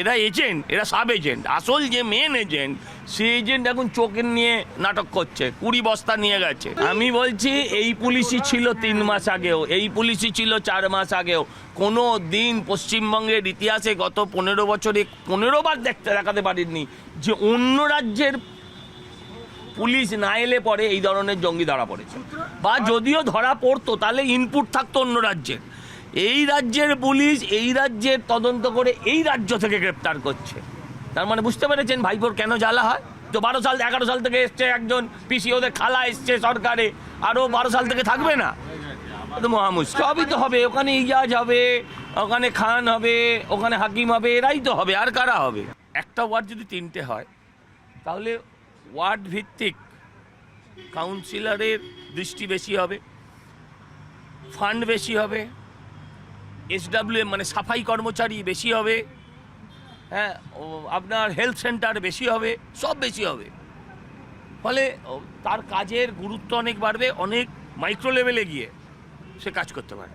এরা এজেন্ট, এরা sub agent. আসল যে মেন এজেন্ট, সে এজেন্ট এখন চোখের নিয়ে নাটক করছে, 20 বস্তা নিয়ে গেছে। আমি বলছি এই পুলিশই ছিল 3 মাস আগেও, এই পুলিশই ছিল 4 মাস আগেও। কোনো দিন পশ্চিমবঙ্গের ইতিহাসে গত 15 বছরে 15 বার দেখাতে পারেননি যে অন্য রাজ্যের পুলিশ না এলে পরে এই ধরনের জঙ্গি ধরা পড়েছে, বা যদিও ধরা পড়তো তাহলে ইনপুট থাকতো অন্য রাজ্যের। এই রাজ্যের পুলিশ এই রাজ্যের তদন্ত করে এই রাজ্য থেকে গ্রেপ্তার করছে। তার মানে বুঝতে পেরেছেন ভাইপোর কেন জ্বালা হয়? তো 11 সাল থেকে এসছে একজন পিসি, ওদের খালা এসছে সরকারে, আরও 12 সাল থেকে থাকবে না? তো মহামুশকিল। সবই তো হবে, ওখানে ইজাজ হবে, ওখানে খান হবে, ওখানে হাকিম হবে, এরাই তো হবে, আর কারা হবে? একটা ওয়ার্ড যদি 3টে হয় তাহলে ওয়ার্ড ভিত্তিক কাউন্সিলরের দৃষ্টি বেশি হবে, ফান্ড বেশি হবে, SWM মানে সাফাই কর্মচারী বেশি হবে, হ্যাঁ, আপনার হেলথ সেন্টার বেশি হবে, সব বেশি হবে। ফলে তার কাজের গুরুত্ব অনেক বাড়বে, অনেক মাইক্রো লেভেলে গিয়ে সে কাজ করতে পারে।